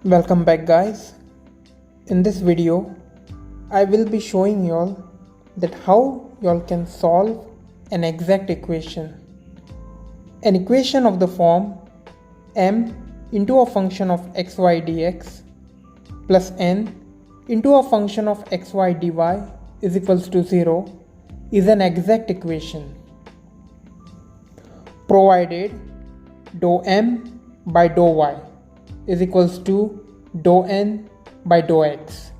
Welcome back, guys. In this video I will be showing y'all that how y'all can solve an exact equation. An equation of the form m into a function of xy dx plus n into a function of xy dy is equals to 0 is an exact equation, provided dou m by dou y is equals to dou n by dou x.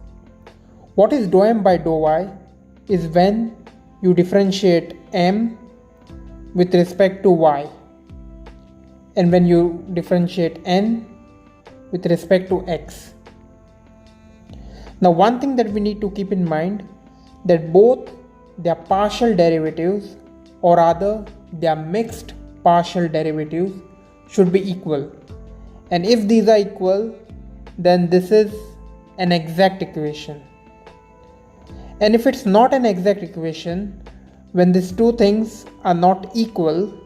What is dou m by dou y is when you differentiate m with respect to y, and when you differentiate n with respect to x. Now, one thing that we need to keep in mind that both their partial derivatives, or rather their mixed partial derivatives, should be equal. And if these are equal, then this is an exact equation. And if it's not an exact equation, when these two things are not equal,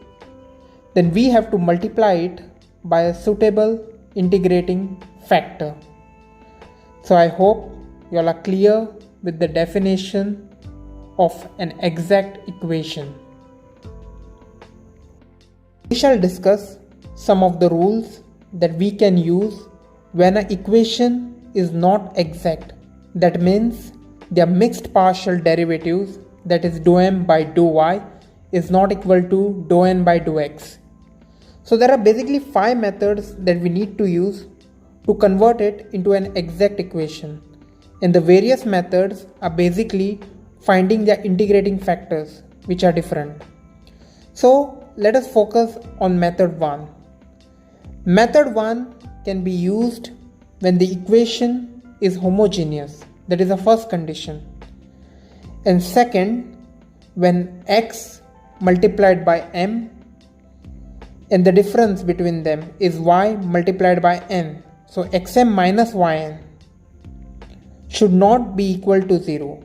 then we have to multiply it by a suitable integrating factor. So I hope you all are clear with the definition of an exact equation. We shall discuss some of the rules that we can use when an equation is not exact. That means their mixed partial derivatives, that is dou m by dou y, is not equal to dou n by dou x. So there are basically 5 methods that we need to use to convert it into an exact equation. And the various methods are basically finding their integrating factors, which are different. So let us focus on method 1. Method 1 can be used when the equation is homogeneous. That is the first condition. And second, when x multiplied by m and the difference between them is y multiplied by n. So xm minus yn should not be equal to 0.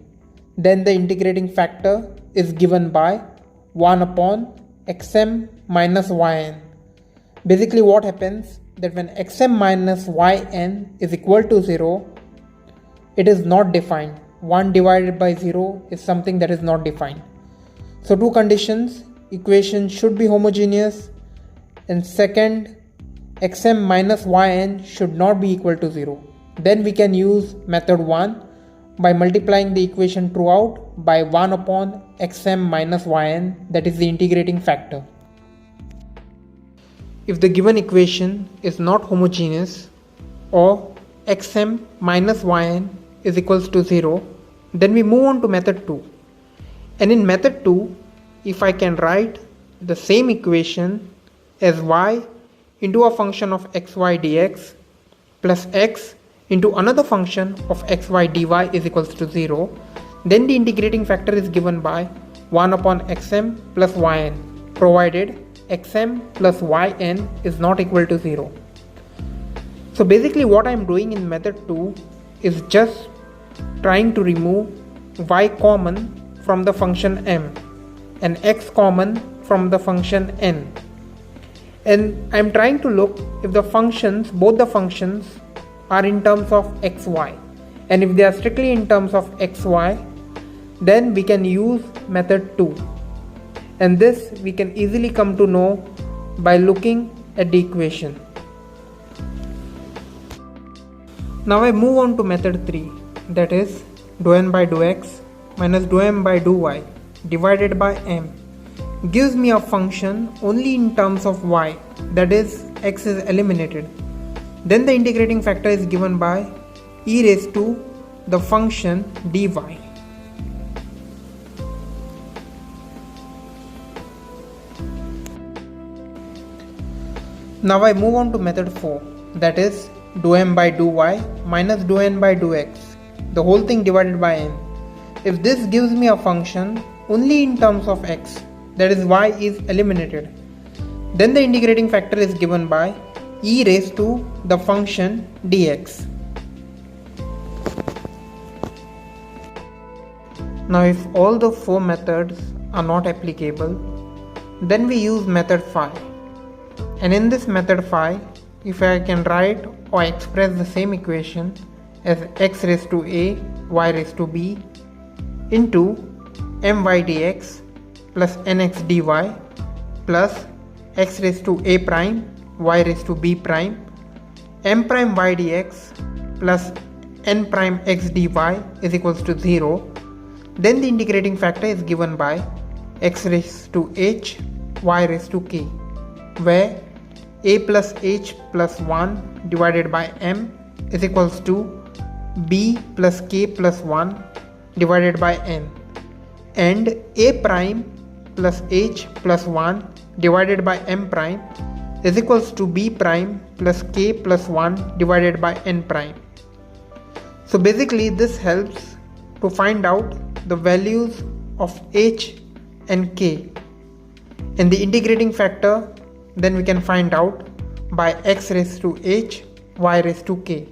Then the integrating factor is given by 1 upon xm minus yn. Basically what happens that when xm minus yn is equal to 0, it is not defined. 1 divided by 0 is something that is not defined. So two conditions: equation should be homogeneous, and second, xm minus yn should not be equal to 0. Then we can use method 1 by multiplying the equation throughout by 1 upon xm minus yn, that is the integrating factor. If the given equation is not homogeneous, or xm minus yn is equals to 0, then we move on to method 2. And in method 2, if I can write the same equation as y into a function of xy dx plus x into another function of xy dy is equals to 0, then the integrating factor is given by 1 upon xm plus yn, provided xm plus yn is not equal to 0. So basically what I am doing in method 2 is just trying to remove y common from the function m and x common from the function n. And I am trying to look if the functions, both the functions, are in terms of xy, and if they are strictly in terms of xy, then we can use method 2, and this we can easily come to know by looking at the equation. Now I move on to method 3, that is dou n by dou x minus dou m by dou y divided by m gives me a function only in terms of y, that is x is eliminated. Then the integrating factor is given by e raised to the function dy. Now I move on to method 4, that is dou m by dou y minus dou n by dou x, the whole thing divided by n. If this gives me a function only in terms of x, that is y is eliminated, then the integrating factor is given by e raised to the function dx. Now if all the 4 methods are not applicable, then we use method 5. And in this method 5, if I can write or express the same equation as x raised to a y raised to b into my dx plus nx dy plus x raised to a prime y raised to b prime m prime y dx plus n prime x dy is equals to 0, then the integrating factor is given by x raised to h y raised to k, where a plus h plus 1 divided by m is equals to b plus k plus 1 divided by n, and a prime plus h plus 1 divided by m prime is equals to b prime plus k plus 1 divided by n prime. So basically this helps to find out the values of h and k, and the integrating factor then we can find out by x raised to h y raised to k.